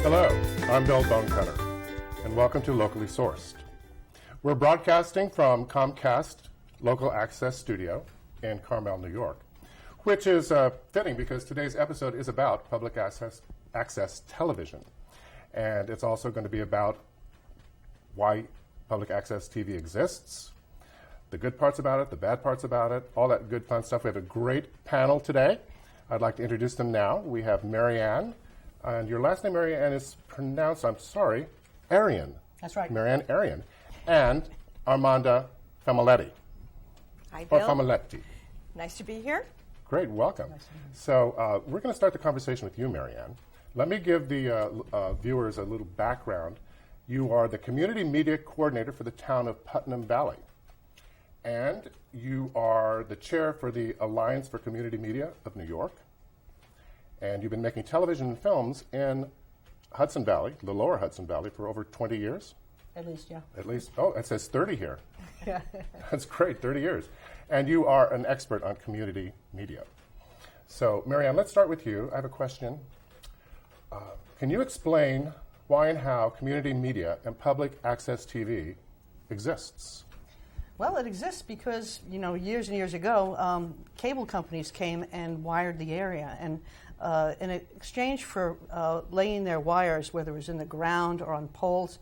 Hello, I'm Bill Bonecutter, and welcome to Locally Sourced. We're broadcasting from Comcast Local Access Studio in Carmel, New York, which is fitting because today's episode is about public access television. And it's also going to be about why public access TV exists, the good parts about it, the bad parts about it, all that good fun stuff. We have a great panel today. I'd like to introduce them now. We have Maryann, and your last name, Maryann, is pronounced, I'm sorry, Arrien. That's right. Maryann Arrien. And Armanda Famiglietti. Hi, Bill. Or Famiglietti. Nice to be here. Great, welcome. Nice to meet you. So we're going to start the conversation with you, Maryann. Let me give the viewers a little background. You are the Community Media Coordinator for the town of Putnam Valley. And you are the chair for the Alliance for Community Media of New York. And you've been making television and films in Hudson Valley, the lower Hudson Valley, for over 20 years. At least, yeah. At least, oh, it says 30 here. Yeah. That's great, 30 years. And you are an expert on community media. So, Maryann, let's start with you. I have a question. Can you explain why and how community media and public access TV exists? Well, it exists because, years and years ago, cable companies came and wired the area. And in exchange for laying their wires, whether it was in the ground or on poles,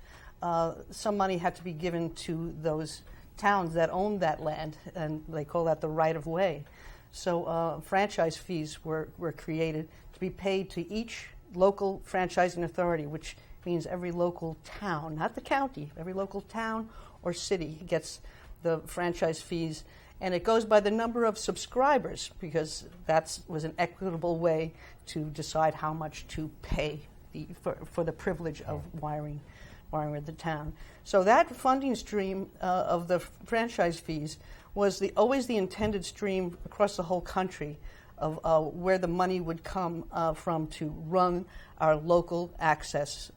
some money had to be given to those towns that owned that land, and they call that the right-of-way. So franchise fees were created to be paid to each local franchising authority, which means every local town, not the county, every local town or city gets the franchise fees. And it goes by the number of subscribers, because that was an equitable way to decide how much to pay for the privilege of wiring the town. So that funding stream of the franchise fees was always the intended stream across the whole country of where the money would come from to run our local access,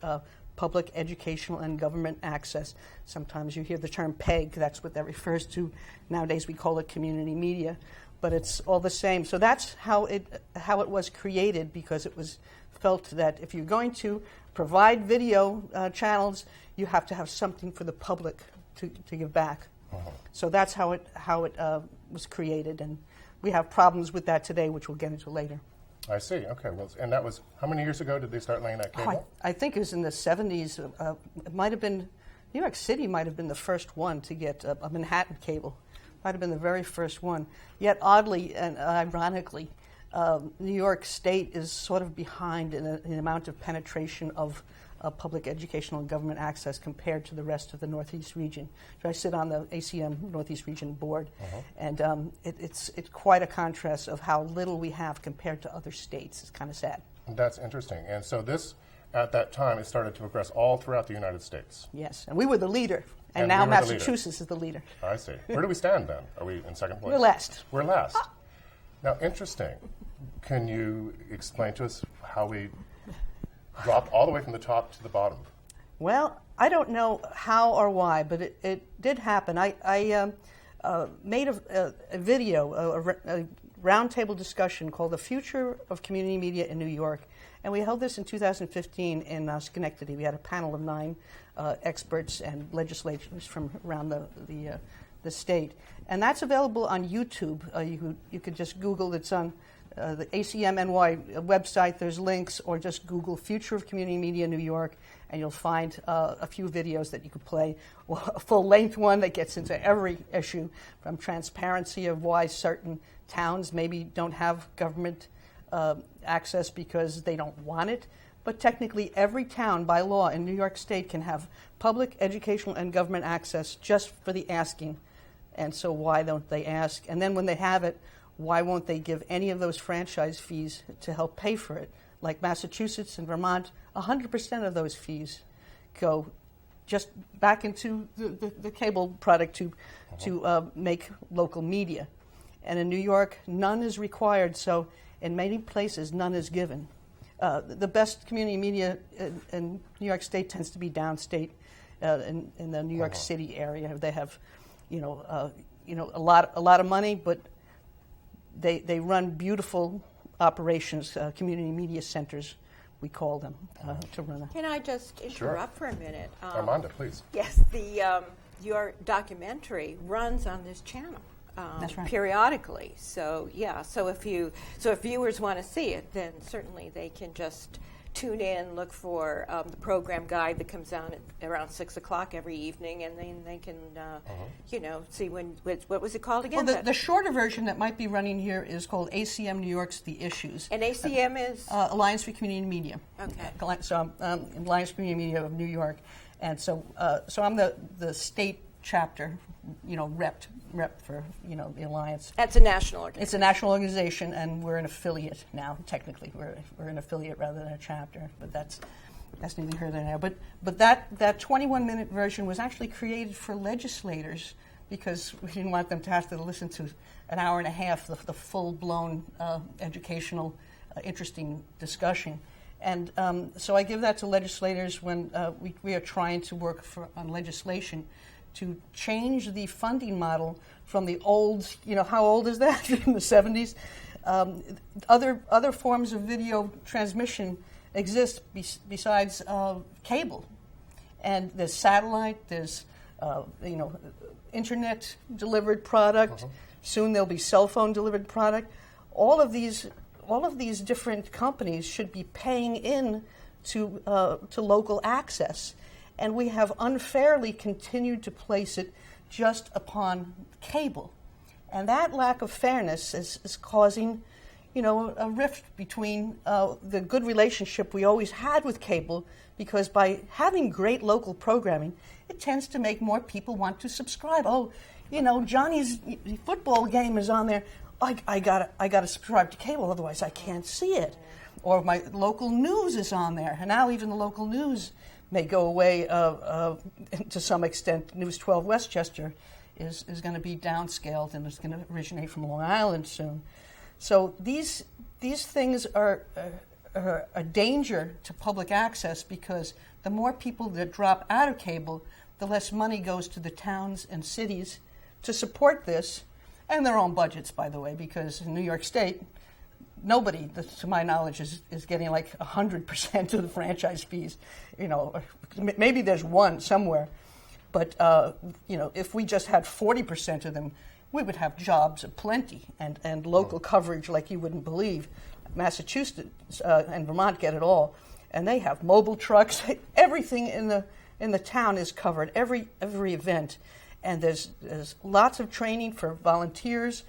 public educational and government access. Sometimes you hear the term PEG, that's what that refers to. Nowadays we call it community media, but it's all the same. So that's how it was created, because it was felt that if you're going to provide video channels, you have to have something for the public to give back. Uh-huh. So that's how it was created, and we have problems with that today, which we'll get into later. I see. Okay. Well, and that was, how many years ago did they start laying that cable? I think it was in the 70s. It might have been, New York City might have been the first one to get a Manhattan cable. Might have been the very first one. Yet oddly and ironically, New York State is sort of behind in the amount of penetration of public educational and government access compared to the rest of the Northeast region. So I sit on the ACM Northeast Region board, and it's quite a contrast of how little we have compared to other states. It's kind of sad. That's interesting. And so this, at that time, it started to progress all throughout the United States. Yes, and we were the leader, and now Massachusetts is the leader. I see. Where do we stand then? Are we in second place? We're last. We're last. Now, interesting. Can you explain to us how we dropped all the way from the top to the bottom? Well, I don't know how or why, but it did happen. I made a video, a roundtable discussion called The Future of Community Media in New York, and we held this in 2015 in Schenectady. We had a panel of 9 experts and legislators from around the state. And that's available on YouTube. You could just Google, it's on the ACM NY website, there's links, or just Google Future of Community Media New York, and you'll find a few videos that you could play. Well, a full-length one that gets into every issue, from transparency of why certain towns maybe don't have government access because they don't want it. But technically, every town by law in New York State can have public, educational, and government access just for the asking. And so why don't they ask? And then when they have it, why won't they give any of those franchise fees to help pay for it? Like Massachusetts and Vermont, 100% of those fees go just back into the cable product to make local media. And in New York, none is required, so in many places, none is given. The best community media in New York State tends to be downstate in the New York City area. They have, a lot of money, but they run beautiful operations, community media centers, we call them to run. Can I just interrupt for a minute? Armanda, please. Yes, your documentary runs on this channel. That's right. Periodically. So so if viewers want to see it, then certainly they can just tune in, look for the program guide that comes out at around 6 o'clock every evening, and then they can see what was it called again? Well, the shorter version that might be running here is called ACM New York's The Issues. And ACM is Alliance for Community Media. Okay. So Alliance for Community Media of New York, and so I'm the state chapter, rep for the Alliance. That's a national organization. It's a national organization, and we're an affiliate now. Technically, we're an affiliate rather than a chapter, but that's neither here nor there. But that 21-minute version was actually created for legislators because we didn't want them to have to listen to an hour and a half the full-blown educational, interesting discussion. And so I give that to legislators when we are trying to work on legislation to change the funding model from the old, how old is that, in the 70s? Other forms of video transmission exist besides cable. And there's satellite, there's, internet delivered product, soon there'll be cell phone delivered product. All of these different companies should be paying in to local access. And we have unfairly continued to place it just upon cable. And that lack of fairness is causing, a rift between the good relationship we always had with cable, because by having great local programming, it tends to make more people want to subscribe. Oh, Johnny's football game is on there. I gotta subscribe to cable, otherwise I can't see it. Or my local news is on there, and now even the local news may go away to some extent. News 12 Westchester is going to be downscaled, and it's going to originate from Long Island soon. So these things are a danger to public access, because the more people that drop out of cable, the less money goes to the towns and cities to support this, and their own budgets, by the way, because in New York State, nobody, to my knowledge, is getting like 100% of the franchise fees. Maybe there's one somewhere, but if we just had 40% of them, we would have jobs aplenty and local coverage like you wouldn't believe. Massachusetts and Vermont get it all, and they have mobile trucks. Everything in the town is covered. Every event, and there's lots of training for volunteers.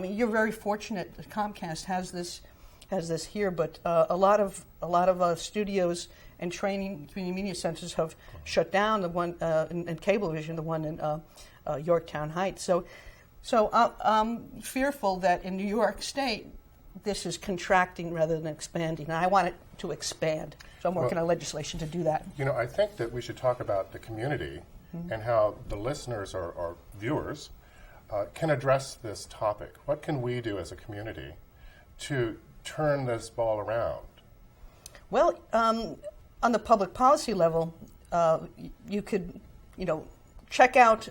You're very fortunate that Comcast has this here, but a lot of studios and training community media centers have shut down. The one in Cablevision, the one in Yorktown Heights. So I'm fearful that in New York State this is contracting rather than expanding, and I want it to expand. So I'm working on legislation to do that. I think that we should talk about the community and how the listeners or viewers can address this topic. What can we do as a community to turn this ball around? Well, on the public policy level, you could, check out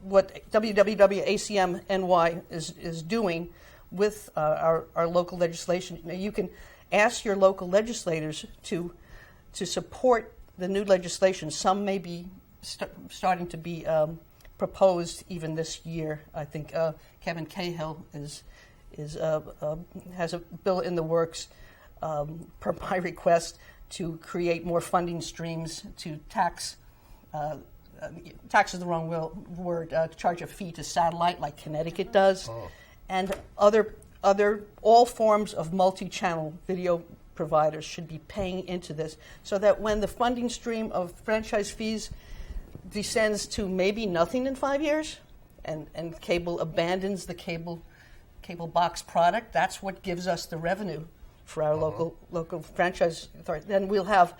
what WWW-ACM-NY is doing with our local legislation. You can ask your local legislators to support the new legislation. Some may be starting to be proposed even this year. I think Kevin Cahill has a bill in the works per my request to create more funding streams to tax is the wrong word, to charge a fee to satellite like Connecticut does, and all forms of multi-channel video providers should be paying into this, so that when the funding stream of franchise fees descends to maybe nothing in 5 years, and cable abandons the cable box product, that's what gives us the revenue for our local franchise authority. Then we'll have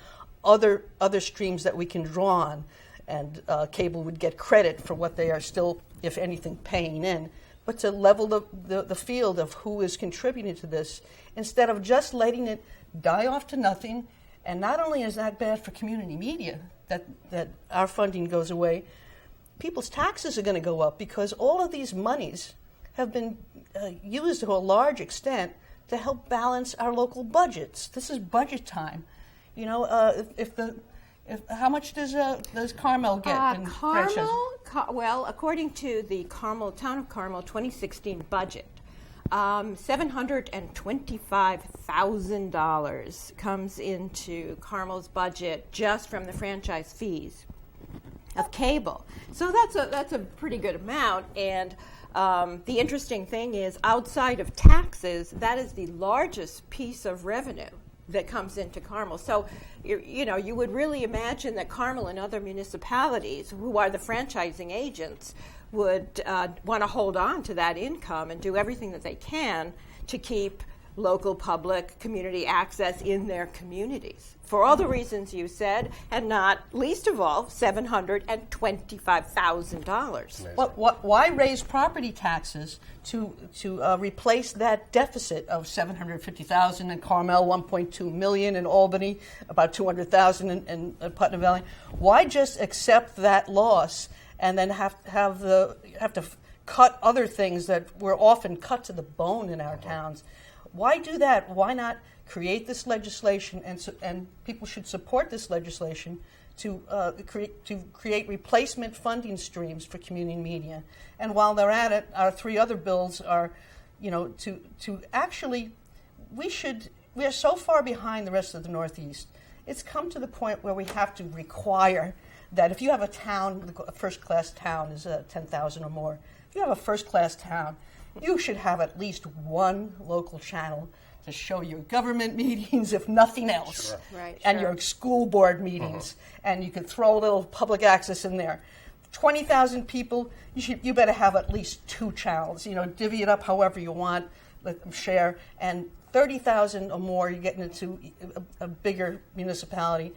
other streams that we can draw on, and cable would get credit for what they are still, if anything, paying in. But to level the field of who is contributing to this, instead of just letting it die off to nothing. And not only is that bad for community media, that our funding goes away, people's taxes are going to go up, because all of these monies have been used to a large extent to help balance our local budgets. This is budget time. How much does Carmel get in franchise? Well, according to the Town of Carmel 2016 budget, $725,000 comes into Carmel's budget just from the franchise fees of cable. So that's a pretty good amount. And the interesting thing is, outside of taxes, that is the largest piece of revenue that comes into Carmel. So, you would really imagine that Carmel and other municipalities, who are the franchising agents, would want to hold on to that income and do everything that they can to keep local public community access in their communities, for all the reasons you said, and not least of all, $725,000. Why raise property taxes to replace that deficit of $750,000 in Carmel, $1.2 million in Albany, about $200,000 in Putnam Valley? Why just accept that loss and then have to cut other things that were often cut to the bone in our towns? Why do that? Why not create this legislation, and people should support this legislation to create replacement funding streams for community media? And while they're at it, our three other bills are, to actually, we are so far behind the rest of the Northeast. It's come to the point where we have to require that if you have a town, a first-class town is 10,000 or more. If you have a first-class town, you should have at least one local channel to show your government meetings, if nothing else, Sure. Right, and sure. your school board meetings, and you could throw a little public access in there. 20,000 people, you better have at least two channels. Divvy it up however you want, let them share, and 30,000 or more, you're getting into a bigger municipality.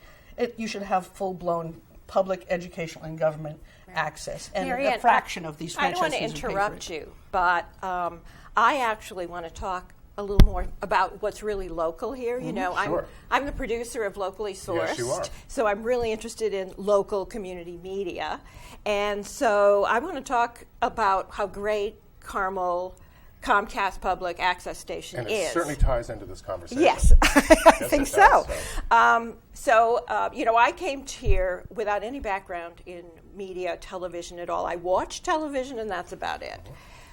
You should have full-blown public educational and government access, and Maryann, a fraction of these franchises. I don't want to would pay for interrupt it. you, but I actually want to talk a little more about what's really local here. Sure. I'm the producer of Locally Sourced, Yes, you are. so I'm really interested in local community media, and so I want to talk about how great Carmel Comcast Public Access Station And it is. certainly ties into this conversation. Yes, I Yes, think it does, so. I came here without any background in media, television at all. I watched television, and that's about it.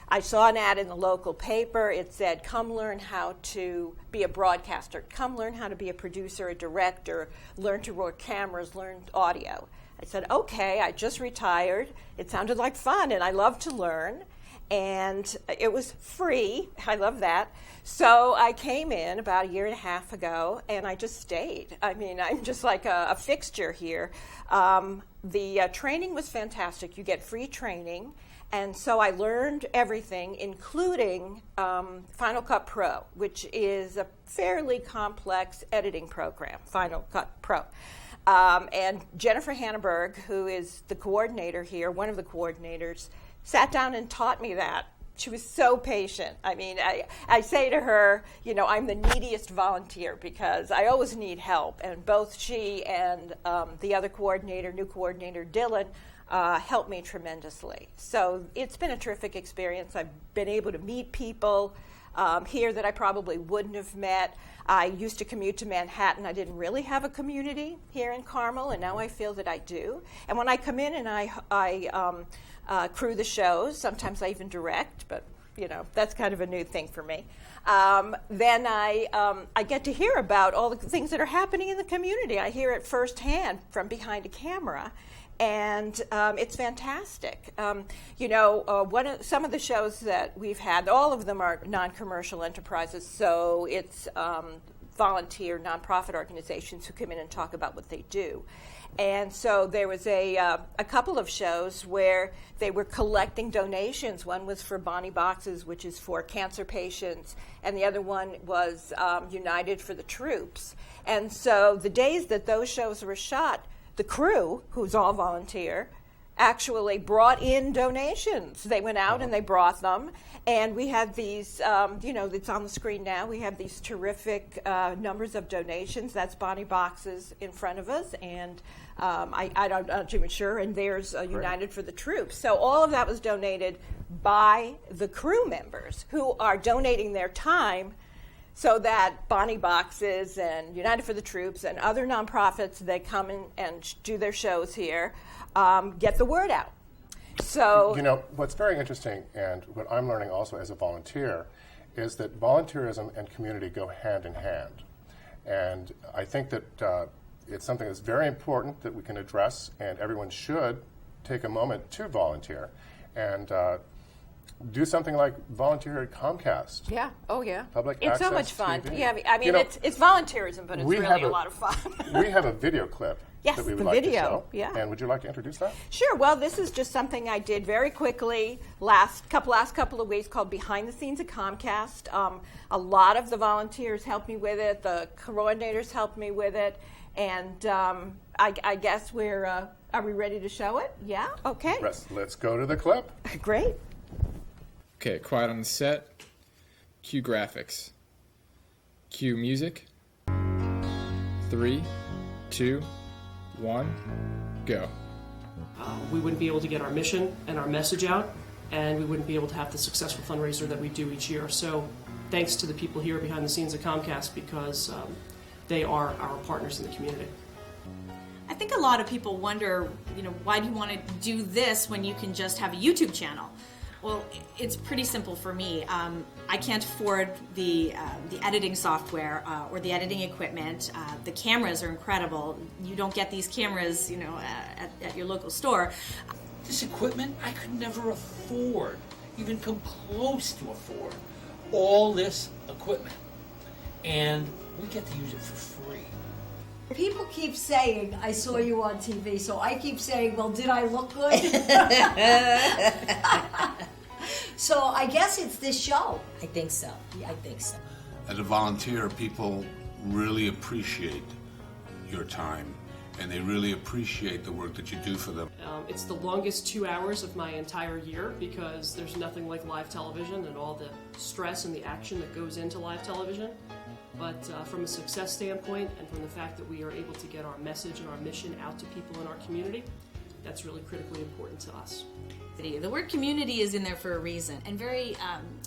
I saw an ad in the local paper. It said, come learn how to be a broadcaster. Come learn how to be a producer, a director, learn to work cameras, learn audio. I said, okay, I just retired. It sounded like fun, and I love to learn. And it was free. I love that. So I came in about a year and a half ago, and I just stayed. I mean, I'm just like a fixture here. The training was fantastic. You get free training. And so I learned everything, including Final Cut Pro, which is a fairly complex editing program, Final Cut Pro. And Jennifer Hanneberg, who is the coordinator here, one of the coordinators, sat down and taught me that. She was so patient. I mean, I say to her, I'm the neediest volunteer because I always need help. And both she and the other coordinator, new coordinator, Dylan, helped me tremendously. So it's been a terrific experience. I've been able to meet people here that I probably wouldn't have met. I used to commute to Manhattan. I didn't really have a community here in Carmel, and now I feel that I do. And when I come in and I crew the shows, sometimes I even direct, but that's kind of a new thing for me. Then I get to hear about all the things that are happening in the community. I hear it firsthand from behind a camera. And it's fantastic. Some of the shows that we've had, all of them are non-commercial enterprises, so it's volunteer nonprofit organizations who come in and talk about what they do. And so there was a couple of shows where they were collecting donations. One was for Bonnie Boxes, which is for cancer patients, and the other one was United for the Troops. And so the days that those shows were shot, the crew, who's all volunteer, actually brought in donations. They went out and they brought them, and we had these, it's on the screen now, we have these terrific numbers of donations. That's Bonnie Boxes in front of us, and I'm not even sure, and there's United for the Troops. So all of that was donated by the crew members who are donating their time so that Bonnie Boxes and United for the Troops and other nonprofits that come in and do their shows here get the word out. So, you know, what's very interesting, and what I'm learning also as a volunteer, is that volunteerism and community go hand in hand. And I think that it's something that's very important that we can address, and everyone should take a moment to volunteer and do something like volunteer at Comcast. yeah, oh yeah. Public it's so access much fun. TV. Yeah, I mean, You know, it's volunteerism, but it's we really have a lot of fun. We have a video clip Yes, that we would the like video, to show. yeah. And would you like to introduce that? Sure. Well, this is just something I did very quickly last couple of weeks called Behind the Scenes at Comcast. A lot of the volunteers helped me with it. The coordinators helped me with it. And I guess are we ready to show it? Yeah? Okay. Let's go to the clip. Great. Okay, quiet on the set. Cue graphics. Cue music. 3, 2, 1, go. We wouldn't be able to get our mission and our message out, and we wouldn't be able to have the successful fundraiser that we do each year. So thanks to the people here behind the scenes at Comcast, because they are our partners in the community. I think a lot of people wonder, why do you want to do this when you can just have a YouTube channel? Well, it's pretty simple for me. I can't afford the editing software or the editing equipment. The cameras are incredible. You don't get these cameras, at your local store. This equipment I could never afford, even come close to afford. All this equipment. And we get to use it for free. People keep saying, I saw you on TV, so I keep saying, well, did I look good? So I guess it's this show. I think so. I think so. As a volunteer, people really appreciate your time, and they really appreciate the work that you do for them. It's the longest 2 hours of my entire year, because there's nothing like live television and all the stress and the action that goes into live television. But from a success standpoint, and from the fact that we are able to get our message and our mission out to people in our community, that's really critically important to us. The word community is in there for a reason, and very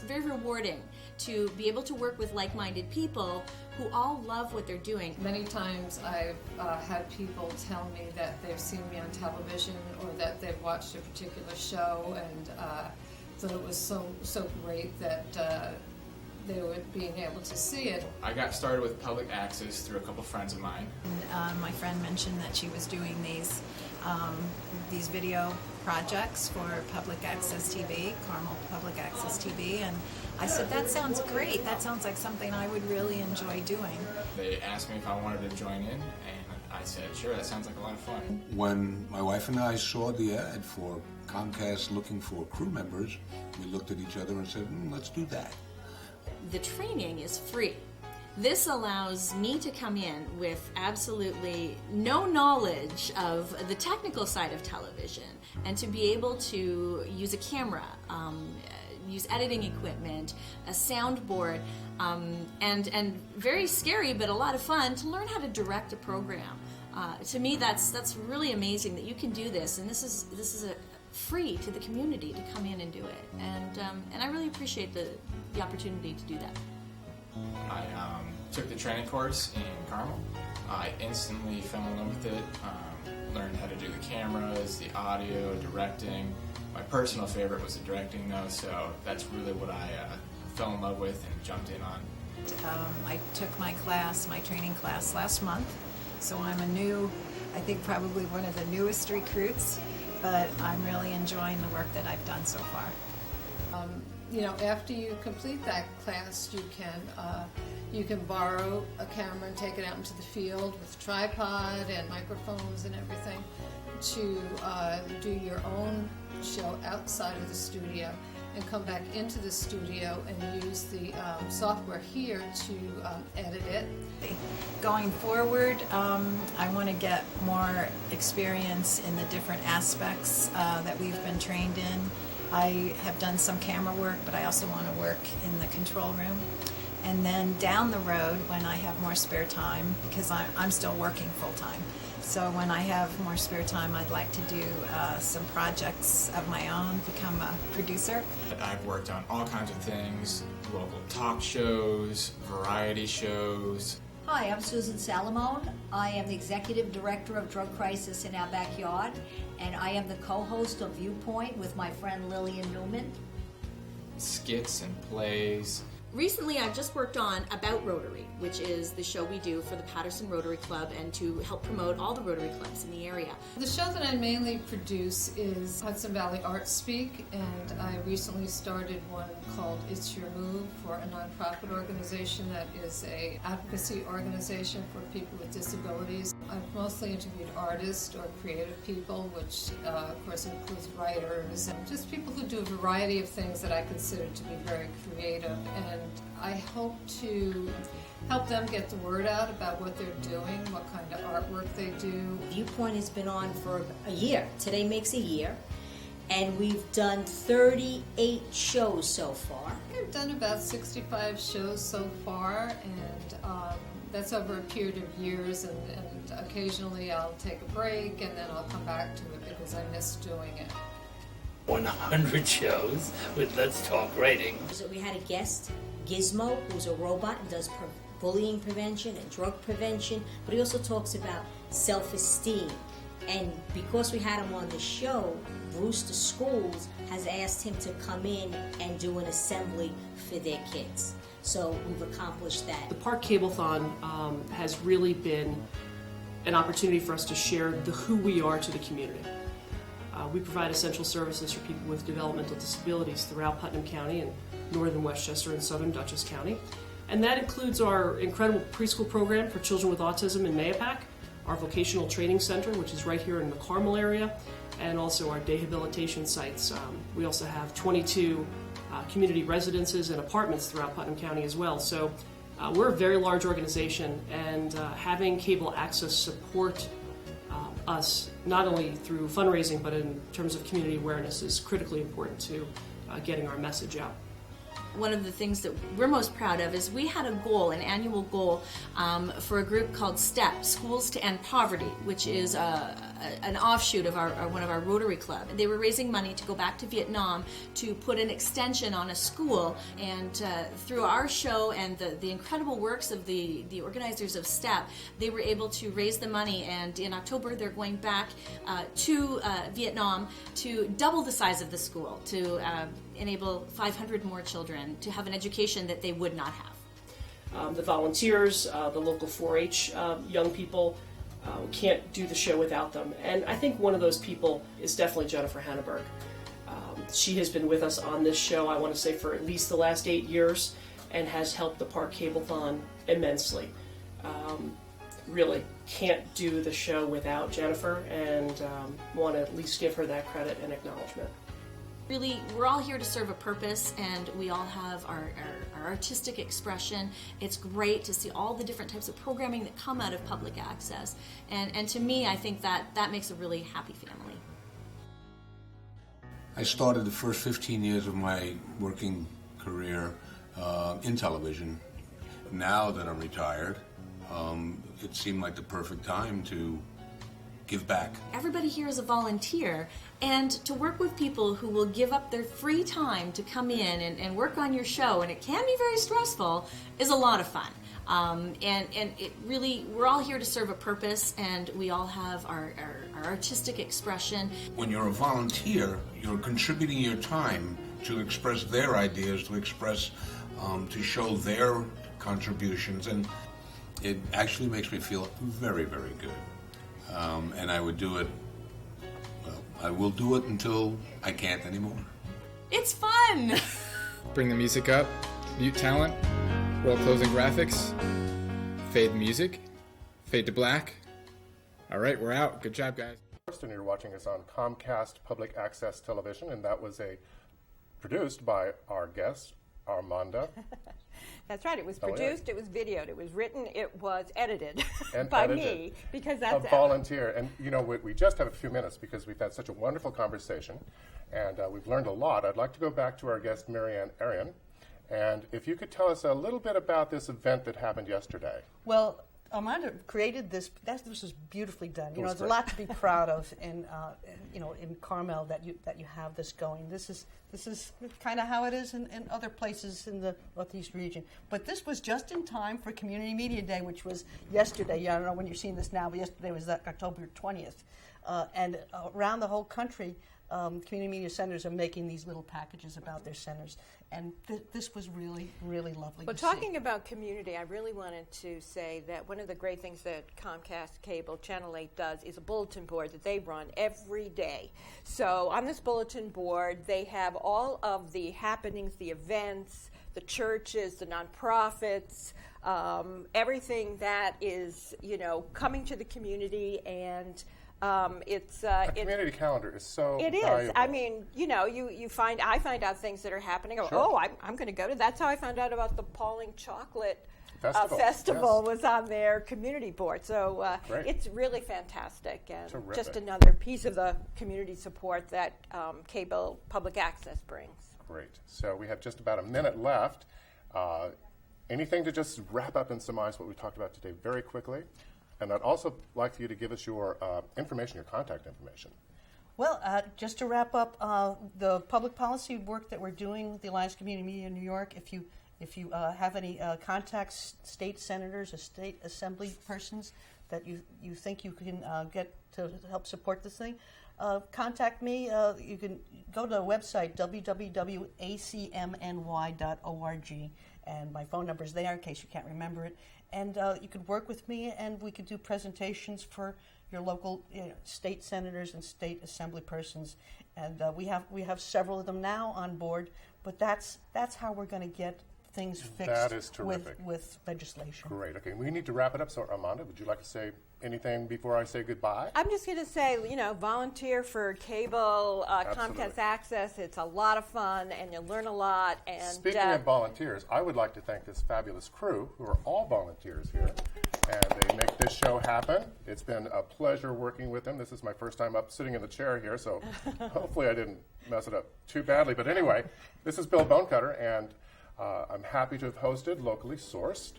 rewarding to be able to work with like-minded people who all love what they're doing. Many times I've had people tell me that they've seen me on television or that they've watched a particular show and thought it was so great that they were being able to see it. I got started with public access through a couple friends of mine. My friend mentioned that she was doing these video projects for Public Access TV, Carmel Public Access TV, and I said, that sounds great. That sounds like something I would really enjoy doing. They asked me if I wanted to join in, and I said, sure, that sounds like a lot of fun. When my wife and I saw the ad for Comcast looking for crew members, we looked at each other and said, let's do that. The training is free. This allows me to come in with absolutely no knowledge of the technical side of television and to be able to use a camera, use editing equipment, a soundboard, and very scary but a lot of fun to learn how to direct a program. To me, that's really amazing that you can do this, and this is a free to the community to come in and do it, and I really appreciate the opportunity to do that. I took the training course in Carmel. I instantly fell in love with it, learned how to do the cameras, the audio, directing. My personal favorite was the directing though, so that's really what I fell in love with and jumped in on. I took my training class last month, so I'm I think probably one of the newest recruits, but I'm really enjoying the work that I've done so far. After you complete that class, you can borrow a camera and take it out into the field with tripod and microphones and everything to do your own show outside of the studio and come back into the studio and use the software here to edit it. Going forward, I want to get more experience in the different aspects that we've been trained in. I have done some camera work, but I also want to work in the control room. And then down the road, when I have more spare time, because I'm still working full-time, so when I have more spare time, I'd like to do some projects of my own, become a producer. I've worked on all kinds of things, local talk shows, variety shows. Hi, I'm Susan Salamone. I am the Executive Director of Drug Crisis in Our Backyard, and I am the co-host of Viewpoint with my friend Lillian Newman. Skits and plays. Recently, I've just worked on About Rotary, which is the show we do for the Patterson Rotary Club and to help promote all the Rotary clubs in the area. The show that I mainly produce is Hudson Valley Art Speak, and I recently started one called It's Your Move for a nonprofit organization that is an advocacy organization for people with disabilities. I've mostly interviewed artists or creative people, which of course includes writers and just people who do a variety of things that I consider to be very creative. And I hope to help them get the word out about what they're doing, what kind of artwork they do. Viewpoint has been on for a year. Today makes a year. And we've done 38 shows so far. We've done about 65 shows so far, and that's over a period of years, and occasionally I'll take a break and then I'll come back to it because I miss doing it. 100 shows with Let's Talk Writing. So we had a guest, Gizmo, who's a robot and does bullying prevention and drug prevention, but he also talks about self-esteem. And because we had him on the show, Brewster Schools has asked him to come in and do an assembly for their kids. So we've accomplished that. The Park Cableathon has really been an opportunity for us to share the who we are to the community. We provide essential services for people with developmental disabilities throughout Putnam County and northern Westchester and southern Dutchess County. And that includes our incredible preschool program for children with autism in Mayapack, our vocational training center, which is right here in the Carmel area, and also our rehabilitation sites. We also have 22 community residences and apartments throughout Putnam County as well. So we're a very large organization, and having cable access support us, not only through fundraising, but in terms of community awareness, is critically important to getting our message out. One of the things that we're most proud of is we had a goal, an annual goal, for a group called STEP, Schools to End Poverty, which is an offshoot of one of our Rotary Club. They were raising money to go back to Vietnam to put an extension on a school, and through our show and the incredible works of the organizers of STEP, they were able to raise the money, and in October they're going back to Vietnam to double the size of the school, to enable 500 more children to have an education that they would not have. The volunteers, the local 4-H young people, can't do the show without them. And I think one of those people is definitely Jennifer Hanneberg. She has been with us on this show, I want to say, for at least the last 8 years, and has helped the Park Cableathon immensely. Really can't do the show without Jennifer, and want to at least give her that credit and acknowledgement. Really, we're all here to serve a purpose, and we all have our artistic expression. It's great to see all the different types of programming that come out of public access. And to me, I think that makes a really happy family. I started the first 15 years of my working career in television. Now that I'm retired, it seemed like the perfect time to give back. Everybody here is a volunteer, and to work with people who will give up their free time to come in and work on your show, and it can be very stressful, is a lot of fun. And it really, we're all here to serve a purpose, and we all have our artistic expression. When you're a volunteer, you're contributing your time to express their ideas, to express, to show their contributions, and it actually makes me feel very, very good. And I would do it, well, I will do it until I can't anymore. It's fun! Bring the music up, mute talent, roll closing graphics, fade music, fade to black. All right, we're out. Good job, guys. And you're watching us on Comcast Public Access Television, and that was produced by our guest, Armanda. That's right. It was produced, it was videoed, it was written, it was edited and by me, because that's a volunteer. And you know, we just have a few minutes because we've had such a wonderful conversation, and we've learned a lot. I'd like to go back to our guest, Maryann Arrien, and if you could tell us a little bit about this event that happened yesterday. Well, Armanda created this. This was beautifully done. You know, there's a great. lot to be proud of in Carmel that you have this going. This is kind of how it is in other places in the Northeast region. But this was just in time for Community Media Day, which was yesterday. I don't know when you're seeing this now, but yesterday was October 20th, and around the whole country. Community media centers are making these little packages about their centers, and this was really, really lovely. Well, to talking see. about community, I really wanted to say that one of the great things that Comcast Cable Channel 8 does is a bulletin board that they run every day. So on this bulletin board, they have all of the happenings, the events, the churches, the nonprofits, everything that is, coming to the community, and a community calendar is so It is. valuable. I mean, I find out things that are happening. Sure. Oh, I'm going to go to. That's how I found out about the Pawling Chocolate yes. Festival was on their community board. So Great. it's really fantastic, and Terrific. just another piece of the community support that cable public access brings. Great. So we have just about a minute left. Anything to just wrap up and surmise what we talked about today very quickly? And I'd also like for you to give us your information, your contact information. Well, just to wrap up, the public policy work that we're doing with the Alliance Community Media in New York, if you have any contacts, state senators or state assembly persons that you think you can get to help support this thing, contact me. You can go to the website, www.acmny.org, and my phone number is there in case you can't remember it. And you could work with me, and we could do presentations for your local state senators and state assembly persons. And we have several of them now on board, but that's how we're going to get things fixed. That is terrific. With legislation. Great. Okay, we need to wrap it up. So, Armanda, would you like to say anything before I say goodbye? I'm just going to say, volunteer for cable Comcast Access. It's a lot of fun, and you'll learn a lot. And Speaking of volunteers, I would like to thank this fabulous crew, who are all volunteers here, and they make this show happen. It's been a pleasure working with them. This is my first time up sitting in the chair here, so hopefully I didn't mess it up too badly. But anyway, this is Bill Bonecutter, and I'm happy to have hosted Locally Sourced.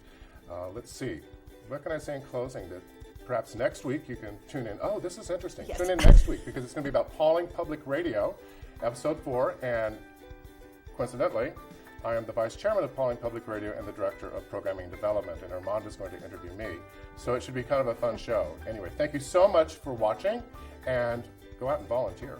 Let's see. What can I say in closing? That perhaps next week you can tune in. Oh, this is interesting. Yes. Tune in next week because it's going to be about Pawling Public Radio, Episode 4. And coincidentally, I am the Vice Chairman of Pawling Public Radio and the Director of Programming and Development, and Armanda is going to interview me. So it should be kind of a fun show. Anyway, thank you so much for watching, and go out and volunteer.